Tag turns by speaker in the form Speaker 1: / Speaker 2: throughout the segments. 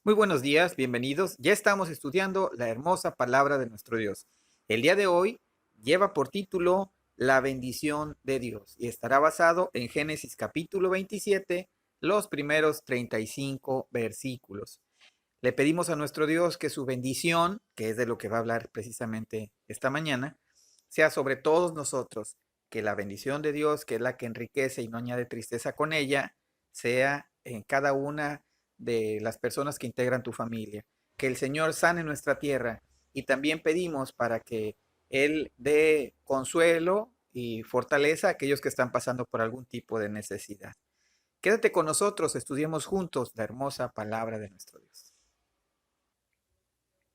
Speaker 1: Muy buenos días, bienvenidos. Ya estamos estudiando la hermosa palabra de nuestro Dios. El día de hoy lleva por título La bendición de Dios y estará basado en Génesis capítulo 27, los primeros 35 versículos. Le pedimos a nuestro Dios que su bendición, que es de lo que va a hablar precisamente esta mañana, sea sobre todos nosotros, que la bendición de Dios, que es la que enriquece y no añade tristeza con ella, sea en cada una de las personas que integran tu familia. Que el Señor sane nuestra tierra y también pedimos para que Él dé consuelo y fortaleza a aquellos que están pasando por algún tipo de necesidad. Quédate con nosotros, estudiemos juntos la hermosa palabra de nuestro Dios.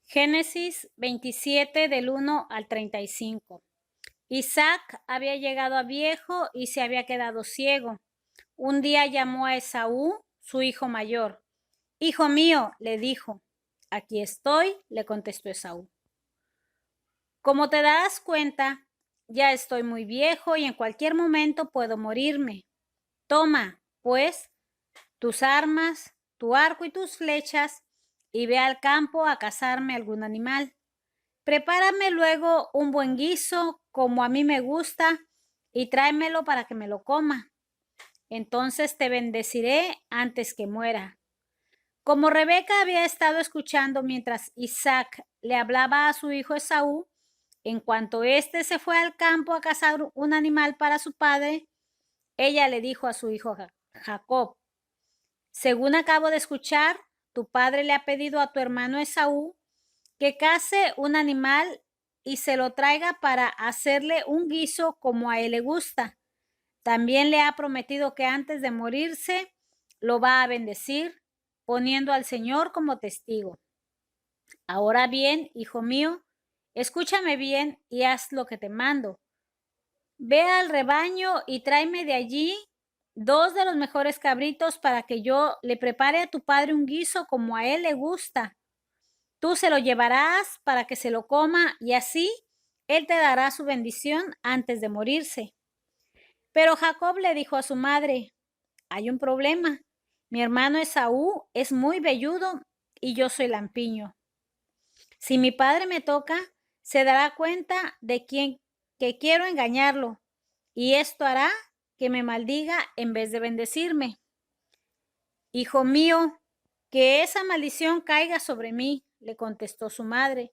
Speaker 2: Génesis 27 del 1 al 35. Isaac había llegado a viejo y se había quedado ciego. Un día llamó a Esaú, su hijo mayor. Hijo mío, le dijo. Aquí estoy, le contestó Esaú. Como te darás cuenta, ya estoy muy viejo y en cualquier momento puedo morirme. Toma, pues, tus armas, tu arco y tus flechas, y ve al campo a cazarme algún animal. Prepárame luego un buen guiso, como a mí me gusta, y tráemelo para que me lo coma. Entonces te bendeciré antes que muera. Como Rebeca había estado escuchando mientras Isaac le hablaba a su hijo Esaú, en cuanto éste se fue al campo a cazar un animal para su padre, ella le dijo a su hijo Jacob: según acabo de escuchar, tu padre le ha pedido a tu hermano Esaú que case un animal y se lo traiga para hacerle un guiso como a él le gusta. También le ha prometido que antes de morirse lo va a bendecir, poniendo al Señor como testigo. Ahora bien, hijo mío, escúchame bien y haz lo que te mando. Ve al rebaño y tráeme de allí 2 de los mejores cabritos para que yo le prepare a tu padre un guiso como a él le gusta. Tú se lo llevarás para que se lo coma y así él te dará su bendición antes de morirse. Pero Jacob le dijo a su madre: hay un problema. Mi hermano Esaú es muy velludo y yo soy lampiño. Si mi padre me toca, se dará cuenta de que quiero engañarlo, y esto hará que me maldiga en vez de bendecirme. Hijo mío, que esa maldición caiga sobre mí, le contestó su madre.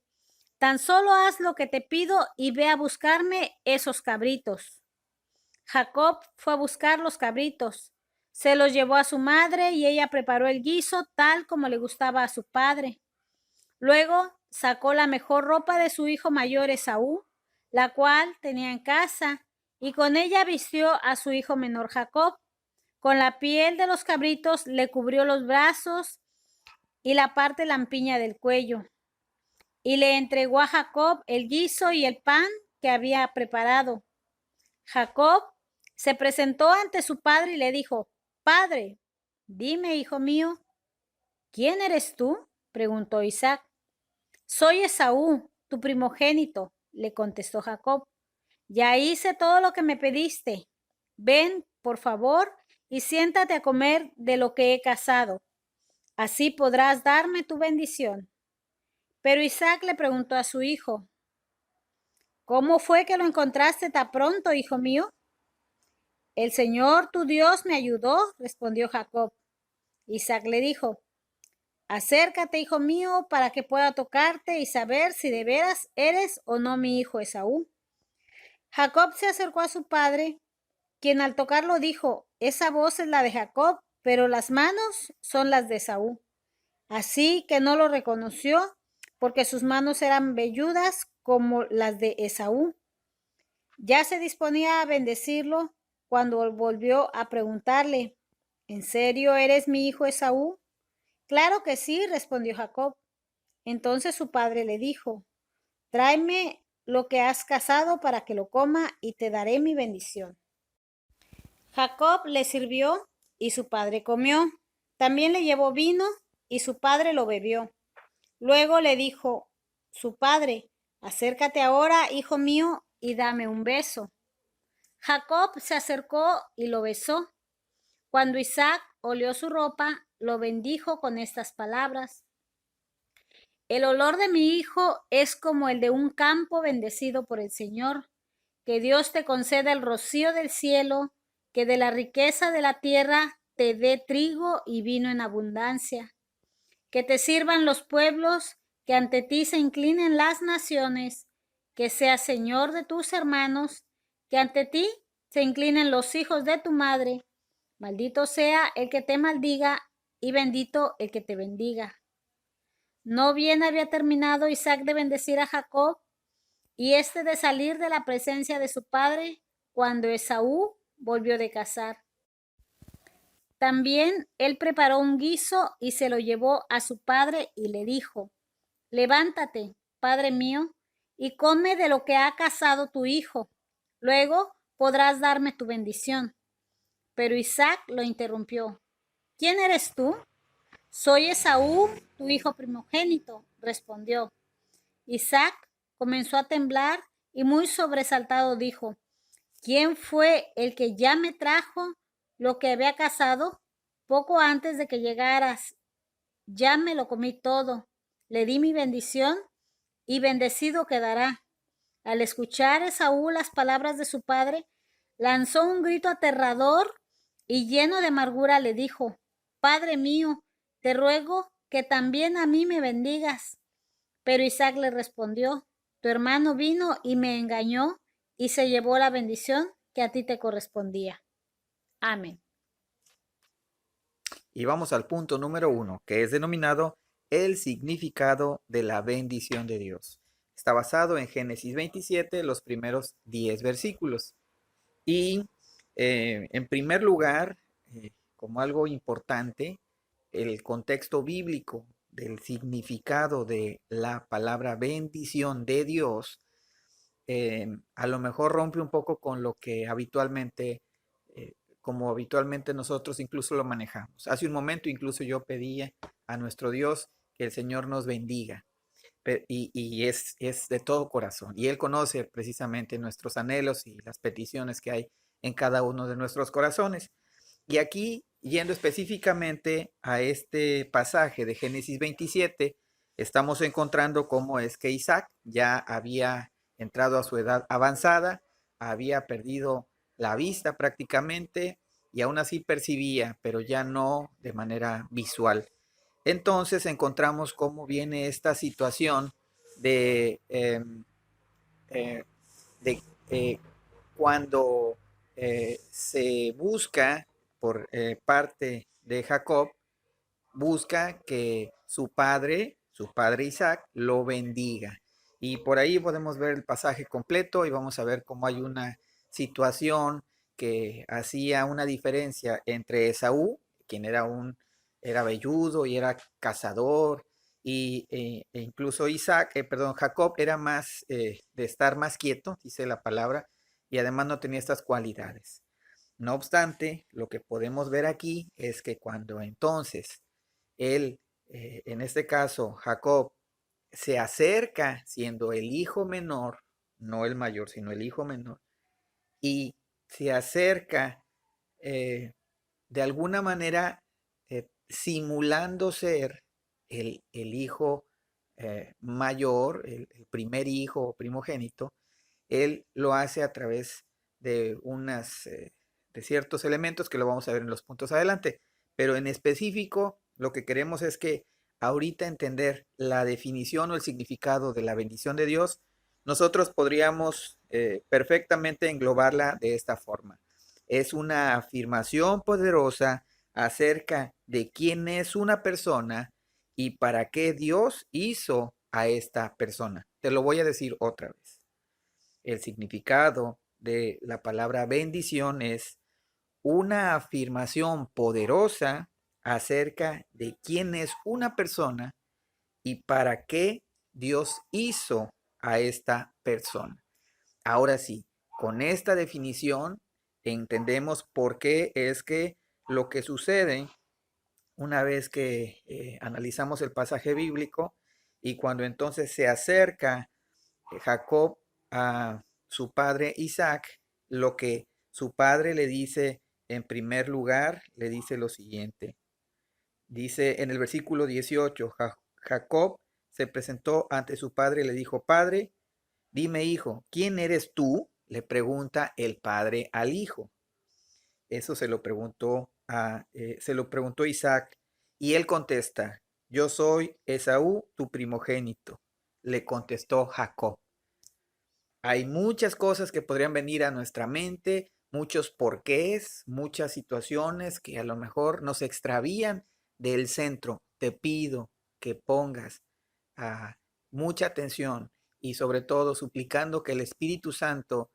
Speaker 2: Tan solo haz lo que te pido y ve a buscarme esos cabritos. Jacob fue a buscar los cabritos, se los llevó a su madre y ella preparó el guiso tal como le gustaba a su padre. Luego sacó la mejor ropa de su hijo mayor Esaú, la cual tenía en casa, y con ella vistió a su hijo menor Jacob. Con la piel de los cabritos le cubrió los brazos y la parte lampiña del cuello, y le entregó a Jacob el guiso y el pan que había preparado. Jacob se presentó ante su padre y le dijo: Padre, dime, hijo mío. ¿Quién eres tú?, preguntó Isaac. Soy Esaú, tu primogénito, le contestó Jacob. Ya hice todo lo que me pediste. Ven, por favor, y siéntate a comer de lo que he cazado. Así podrás darme tu bendición. Pero Isaac le preguntó a su hijo: ¿cómo fue que lo encontraste tan pronto, hijo mío? El Señor tu Dios me ayudó, respondió Jacob. Isaac le dijo: acércate, hijo mío, para que pueda tocarte y saber si de veras eres o no mi hijo Esaú. Jacob se acercó a su padre, quien al tocarlo dijo: esa voz es la de Jacob, pero las manos son las de Esaú. Así que no lo reconoció, porque sus manos eran velludas como las de Esaú. Ya se disponía a bendecirlo cuando volvió a preguntarle: ¿en serio eres mi hijo Esaú? Claro que sí, respondió Jacob. Entonces su padre le dijo: tráeme lo que has cazado para que lo coma y te daré mi bendición. Jacob le sirvió y su padre comió. También le llevó vino y su padre lo bebió. Luego le dijo su padre: acércate ahora, hijo mío, y dame un beso. Jacob se acercó y lo besó. Cuando Isaac olió su ropa, lo bendijo con estas palabras: El olor de mi hijo es como el de un campo bendecido por el Señor. Que Dios te conceda el rocío del cielo, que de la riqueza de la tierra te dé trigo y vino en abundancia. Que te sirvan los pueblos, que ante ti se inclinen las naciones, que seas Señor de tus hermanos, que ante ti se inclinen los hijos de tu madre. Maldito sea el que te maldiga y bendito el que te bendiga. No bien había terminado Isaac de bendecir a Jacob y éste de salir de la presencia de su padre cuando Esaú volvió de cazar. También él preparó un guiso y se lo llevó a su padre y le dijo: Levántate, padre mío, y come de lo que ha cazado tu hijo. Luego podrás darme tu bendición. Pero Isaac lo interrumpió. ¿Quién eres tú? Soy Esaú, tu hijo primogénito, respondió. Isaac comenzó a temblar y muy sobresaltado dijo: ¿Quién fue el que ya me trajo lo que había cazado? Poco antes de que llegaras, ya me lo comí todo. Le di mi bendición y bendecido quedará. Al escuchar Esaú las palabras de su padre, lanzó un grito aterrador y lleno de amargura le dijo: Padre mío, te ruego que también a mí me bendigas. Pero Isaac le respondió: Tu hermano vino y me engañó y se llevó la bendición que a ti te correspondía. Amén.
Speaker 1: Y vamos al punto número 1, que es denominado el significado de la bendición de Dios. Está basado en Génesis 27, los primeros 10 versículos. Y en primer lugar, como algo importante, el contexto bíblico del significado de la palabra bendición de Dios, a lo mejor rompe un poco con lo que habitualmente, como habitualmente nosotros incluso lo manejamos. Hace un momento incluso yo pedía a nuestro Dios que el Señor nos bendiga. Y es de todo corazón. Y Él conoce precisamente nuestros anhelos y las peticiones que hay en cada uno de nuestros corazones. Y aquí, yendo específicamente a este pasaje de Génesis 27, estamos encontrando cómo es que Isaac ya había entrado a su edad avanzada, había perdido la vista prácticamente y aún así percibía, pero ya no de manera visual. Entonces encontramos cómo viene esta situación de, eh, de cuando se busca por parte de Jacob, busca que su padre Isaac, lo bendiga. Y por ahí podemos ver el pasaje completo y vamos a ver cómo hay una situación que hacía una diferencia entre Esaú, quien era velludo y era cazador, e incluso Jacob era más de estar más quieto, dice la palabra, y además no tenía estas cualidades. No obstante, lo que podemos ver aquí es que cuando entonces él, en este caso Jacob, se acerca siendo el hijo menor, no el mayor, sino el hijo menor, y se acerca de alguna manera simulando ser el hijo mayor, el primer hijo o primogénito, él lo hace a través de de ciertos elementos que lo vamos a ver en los puntos adelante. Pero en específico, lo que queremos es que ahorita entender la definición o el significado de la bendición de Dios, nosotros podríamos perfectamente englobarla de esta forma. Es una afirmación poderosa acerca de quién es una persona y para qué Dios hizo a esta persona. Te lo voy a decir otra vez. El significado de la palabra bendición es una afirmación poderosa acerca de quién es una persona y para qué Dios hizo a esta persona. Ahora sí, con esta definición entendemos por qué es que lo que sucede una vez que analizamos el pasaje bíblico y cuando entonces se acerca Jacob a su padre Isaac, lo que su padre le dice en primer lugar, le dice lo siguiente. Dice en el versículo 18, Jacob se presentó ante su padre y le dijo, Padre, dime, hijo, ¿quién eres tú? Le pregunta el padre al hijo. Eso se lo preguntó Isaac, y él contesta, yo soy Esaú, tu primogénito. Le contestó Jacob. Hay muchas cosas que podrían venir a nuestra mente, muchos porqués, muchas situaciones que a lo mejor nos extravían del centro. Te pido que pongas mucha atención y sobre todo suplicando que el Espíritu Santo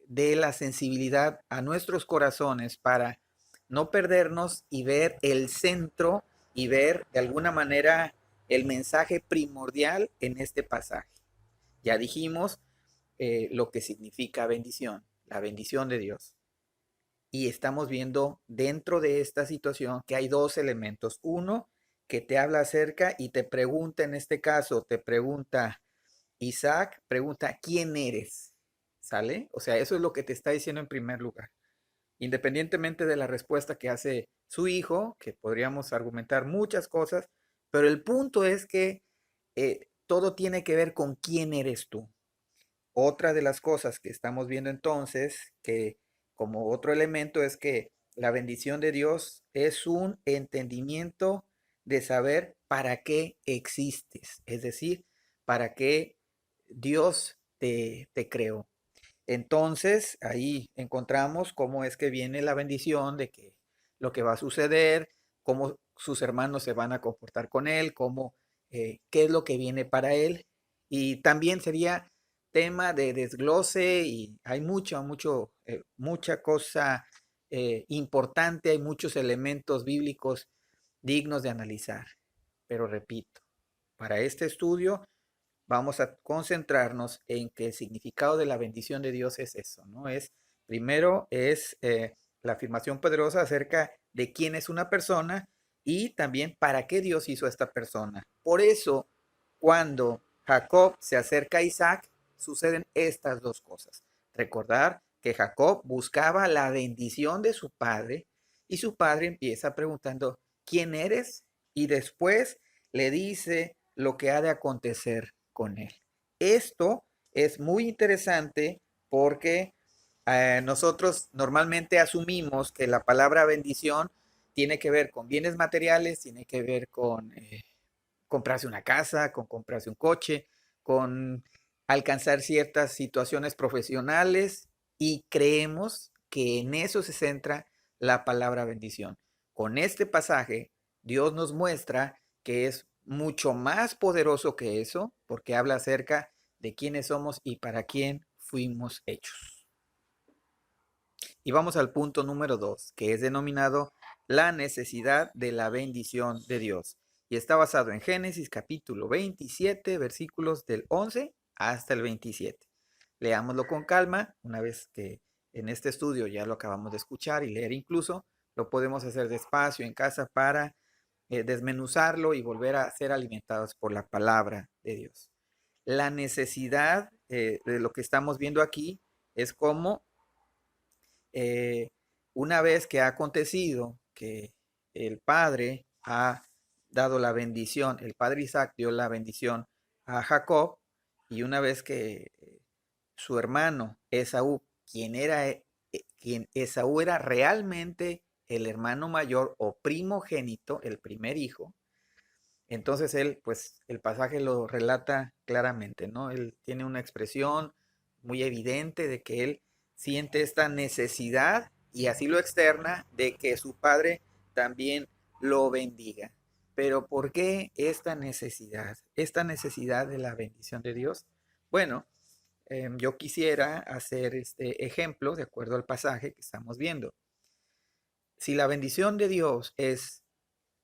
Speaker 1: dé la sensibilidad a nuestros corazones para no perdernos y ver el centro y ver de alguna manera el mensaje primordial en este pasaje. Ya dijimos lo que significa bendición, la bendición de Dios. Y estamos viendo dentro de esta situación que hay dos elementos. Uno, que te habla acerca y te pregunta, en este caso, te pregunta Isaac, pregunta, ¿quién eres? ¿Sale? O sea, eso es lo que te está diciendo en primer lugar. Independientemente de la respuesta que hace su hijo, que podríamos argumentar muchas cosas, pero el punto es que todo tiene que ver con quién eres tú. Otra de las cosas que estamos viendo entonces, que como otro elemento es que la bendición de Dios es un entendimiento de saber para qué existes, es decir, para qué Dios te creó. Entonces, ahí encontramos cómo es que viene la bendición de que lo que va a suceder, cómo sus hermanos se van a comportar con él, cómo, qué es lo que viene para él. Y también sería tema de desglose y hay mucha cosa importante, hay muchos elementos bíblicos dignos de analizar. Pero repito, para este estudio vamos a concentrarnos en que el significado de la bendición de Dios es eso, ¿no? Primero es la afirmación poderosa acerca de quién es una persona y también para qué Dios hizo a esta persona. Por eso, cuando Jacob se acerca a Isaac, suceden estas dos cosas. Recordar que Jacob buscaba la bendición de su padre y su padre empieza preguntando, ¿quién eres? Y después le dice lo que ha de acontecer con él. Esto es muy interesante porque nosotros normalmente asumimos que la palabra bendición tiene que ver con bienes materiales, tiene que ver con comprarse una casa, con comprarse un coche, con alcanzar ciertas situaciones profesionales y creemos que en eso se centra la palabra bendición. Con este pasaje, Dios nos muestra que es mucho más poderoso que eso, porque habla acerca de quiénes somos y para quién fuimos hechos. Y vamos al punto número 2, que es denominado la necesidad de la bendición de Dios. Y está basado en Génesis capítulo 27, versículos del 11 hasta el 27. Leámoslo con calma, una vez que en este estudio ya lo acabamos de escuchar y leer incluso, lo podemos hacer despacio en casa para desmenuzarlo y volver a ser alimentados por la palabra de Dios. La necesidad de lo que estamos viendo aquí es cómo eh, una vez que ha acontecido que el padre ha dado la bendición, el padre Isaac dio la bendición a Jacob, y una vez que su hermano Esaú, quien Esaú era realmente el hermano mayor o primogénito, el primer hijo, entonces él, pues el pasaje lo relata claramente, ¿no? Él tiene una expresión muy evidente de que él siente esta necesidad y así lo externa de que su padre también lo bendiga. Pero ¿por qué esta necesidad? Esta necesidad de la bendición de Dios. Bueno, yo quisiera hacer este ejemplo de acuerdo al pasaje que estamos viendo. Si la bendición de Dios es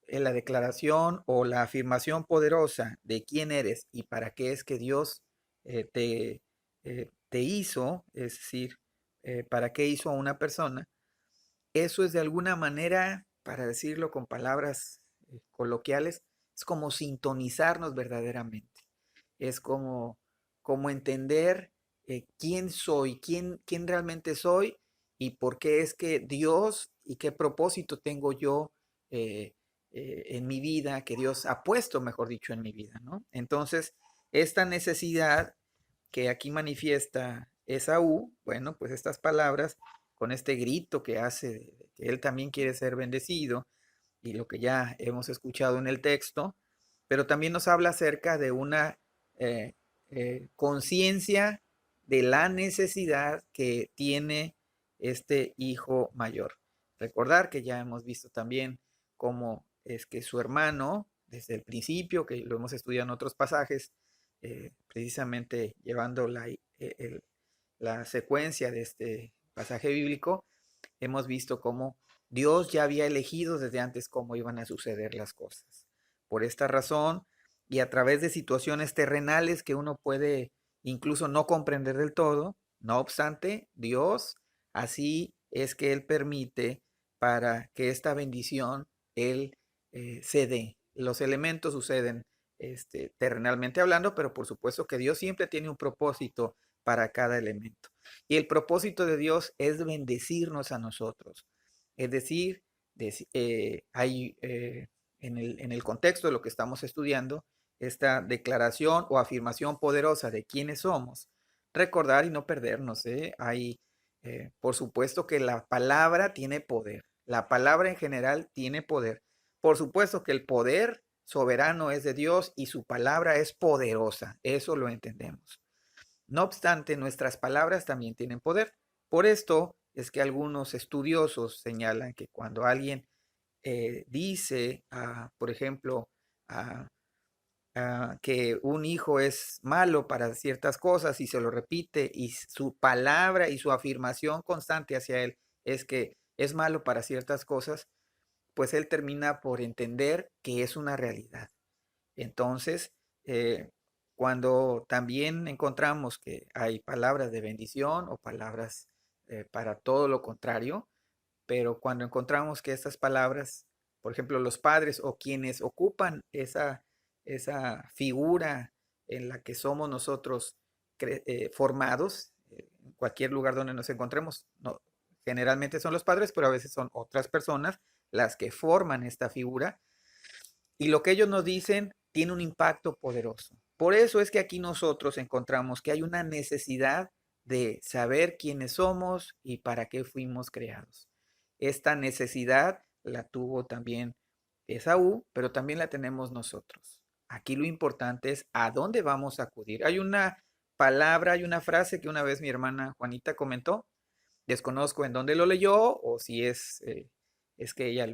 Speaker 1: en la declaración o la afirmación poderosa de quién eres y para qué es que Dios te hizo, es decir, para qué hizo a una persona, eso es de alguna manera, para decirlo con palabras coloquiales, es como sintonizarnos verdaderamente. Es como entender quién soy, quién realmente soy y por qué es que Dios y qué propósito tengo yo en mi vida, que Dios ha puesto, mejor dicho, en mi vida, ¿no? Entonces, esta necesidad que aquí manifiesta Esaú, bueno, pues estas palabras, con este grito que hace, que él también quiere ser bendecido, y lo que ya hemos escuchado en el texto, pero también nos habla acerca de una eh, conciencia de la necesidad que tiene este hijo mayor. Recordar que ya hemos visto también cómo es que su hermano, desde el principio, que lo hemos estudiado en otros pasajes, precisamente llevando la secuencia de este pasaje bíblico, hemos visto cómo Dios ya había elegido desde antes cómo iban a suceder las cosas. Por esta razón, y a través de situaciones terrenales que uno puede incluso no comprender del todo, no obstante, Dios así es que Él permite para que esta bendición Él se dé. Los elementos suceden terrenalmente hablando, pero por supuesto que Dios siempre tiene un propósito para cada elemento. Y el propósito de Dios es bendecirnos a nosotros. Es decir, hay en el contexto de lo que estamos estudiando, esta declaración o afirmación poderosa de quiénes somos. Recordar y no perdernos. Hay, por supuesto que la palabra tiene poder. La palabra en general tiene poder. Por supuesto que el poder soberano es de Dios y su palabra es poderosa. Eso lo entendemos. No obstante, nuestras palabras también tienen poder. Por esto es que algunos estudiosos señalan que cuando alguien dice, por ejemplo, que un hijo es malo para ciertas cosas y se lo repite y su palabra y su afirmación constante hacia él es que es malo para ciertas cosas, pues él termina por entender que es una realidad. Entonces, cuando también encontramos que hay palabras de bendición o palabras para todo lo contrario, pero cuando encontramos que estas palabras, por ejemplo, los padres o quienes ocupan esa figura en la que somos nosotros formados, en cualquier lugar donde nos encontremos, no, generalmente son los padres, pero a veces son otras personas las que forman esta figura, y lo que ellos nos dicen tiene un impacto poderoso. Por eso es que aquí nosotros encontramos que hay una necesidad de saber quiénes somos y para qué fuimos creados. Esta necesidad la tuvo también Esaú, pero también la tenemos nosotros. Aquí lo importante es a dónde vamos a acudir. Hay una palabra, hay una frase que una vez mi hermana Juanita comentó. Desconozco en dónde lo leyó o si es que ella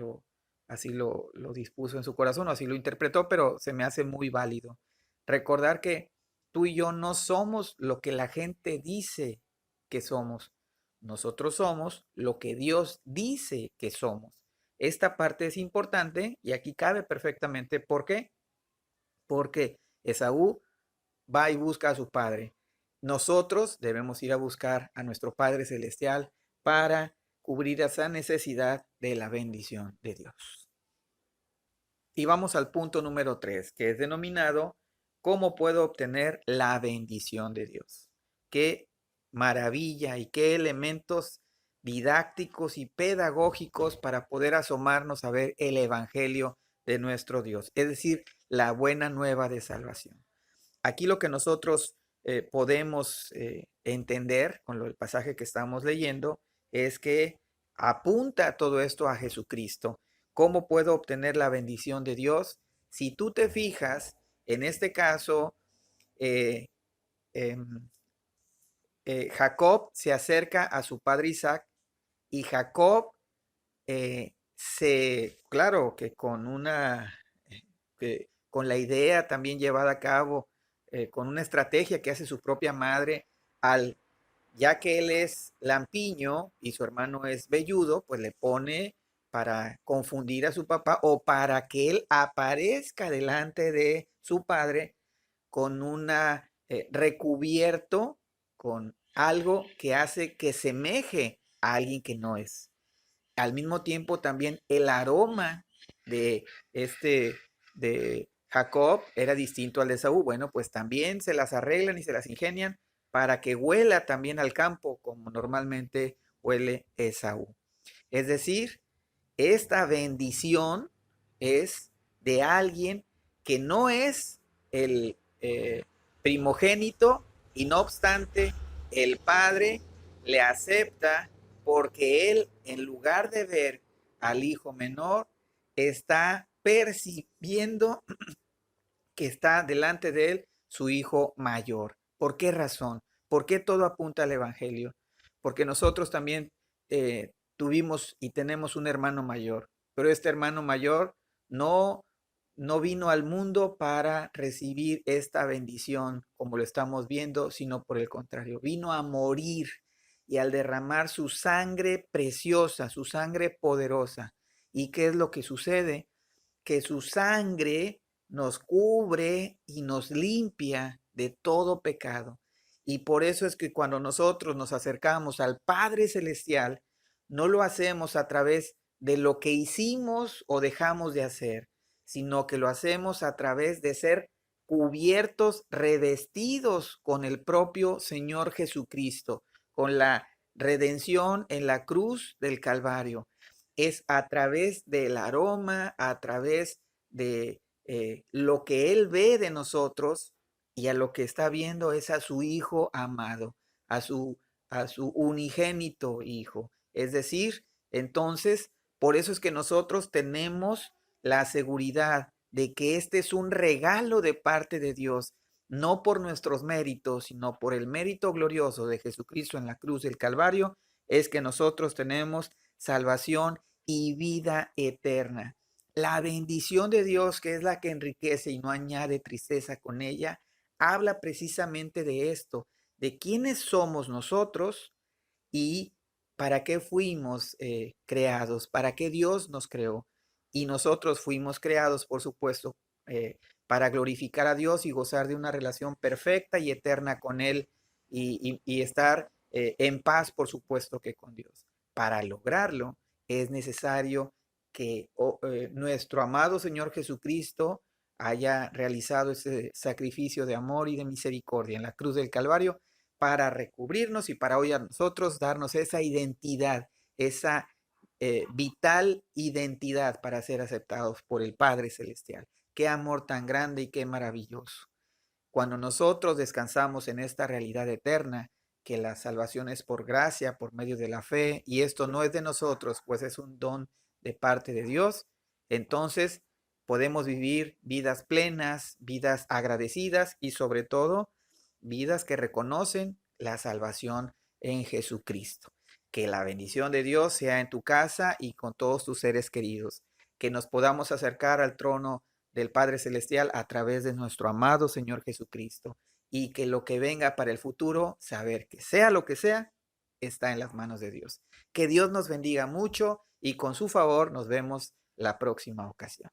Speaker 1: así lo dispuso en su corazón o así lo interpretó, pero se me hace muy válido. Recordar que tú y yo no somos lo que la gente dice que somos. Nosotros somos lo que Dios dice que somos. Esta parte es importante y aquí cabe perfectamente. ¿Por qué? Porque Esaú va y busca a su padre. Nosotros debemos ir a buscar a nuestro Padre Celestial para cubrir esa necesidad de la bendición de Dios. Y vamos al punto número 3, que es denominado ¿cómo puedo obtener la bendición de Dios? Qué maravilla y qué elementos didácticos y pedagógicos para poder asomarnos a ver el Evangelio de nuestro Dios, es decir, la buena nueva de salvación. Aquí lo que nosotros podemos entender con el pasaje que estamos leyendo es que apunta todo esto a Jesucristo. ¿Cómo puedo obtener la bendición de Dios? Si tú te fijas, en este caso, eh, em, Jacob se acerca a su padre Isaac y Jacob claro que con con la idea también llevada a cabo, con una estrategia que hace su propia madre, ya que él es lampiño y su hermano es velludo, pues le pone para confundir a su papá o para que él aparezca delante de su padre con una recubierto con algo que hace que semeje a alguien que no es. Al mismo tiempo también el aroma de de Jacob era distinto al de Esaú. Bueno, pues también se las arreglan y se las ingenian para que huela también al campo como normalmente huele Esaú. Es decir, esta bendición es de alguien que no es el primogénito y no obstante el padre le acepta porque él, en lugar de ver al hijo menor, está percibiendo que está delante de él su hijo mayor. ¿Por qué razón? ¿Por qué todo apunta al Evangelio? Porque nosotros también tuvimos y tenemos un hermano mayor, pero este hermano mayor no, no vino al mundo para recibir esta bendición como lo estamos viendo, sino por el contrario, vino a morir y al derramar su sangre preciosa, su sangre poderosa. ¿Y qué es lo que sucede? Que su sangre nos cubre y nos limpia de todo pecado. Y por eso es que cuando nosotros nos acercamos al Padre Celestial, no lo hacemos a través de lo que hicimos o dejamos de hacer, sino que lo hacemos a través de ser cubiertos, revestidos con el propio Señor Jesucristo, con la redención en la cruz del Calvario. Es a través del aroma, a través de lo que Él ve de nosotros y a lo que está viendo es a su Hijo amado, a a su unigénito Hijo. Es decir, entonces, por eso es que nosotros tenemos la seguridad de que este es un regalo de parte de Dios, no por nuestros méritos, sino por el mérito glorioso de Jesucristo en la cruz del Calvario, es que nosotros tenemos salvación y vida eterna. La bendición de Dios, que es la que enriquece y no añade tristeza con ella, habla precisamente de esto, de quiénes somos nosotros y para qué fuimos creados, para qué Dios nos creó. Y nosotros fuimos creados, por supuesto, para glorificar a Dios y gozar de una relación perfecta y eterna con Él y estar en paz, por supuesto, que con Dios. Para lograrlo es necesario que nuestro amado Señor Jesucristo haya realizado ese sacrificio de amor y de misericordia en la cruz del Calvario para recubrirnos y para hoy a nosotros darnos esa identidad, esa vital identidad para ser aceptados por el Padre Celestial. Qué amor tan grande y qué maravilloso. Cuando nosotros descansamos en esta realidad eterna, que la salvación es por gracia, por medio de la fe, y esto no es de nosotros, pues es un don de parte de Dios, entonces podemos vivir vidas plenas, vidas agradecidas y sobre todo vidas que reconocen la salvación en Jesucristo. Que la bendición de Dios sea en tu casa y con todos tus seres queridos. Que nos podamos acercar al trono del Padre Celestial a través de nuestro amado Señor Jesucristo. Y que lo que venga para el futuro, saber que sea lo que sea, está en las manos de Dios. Que Dios nos bendiga mucho y con su favor nos vemos la próxima ocasión.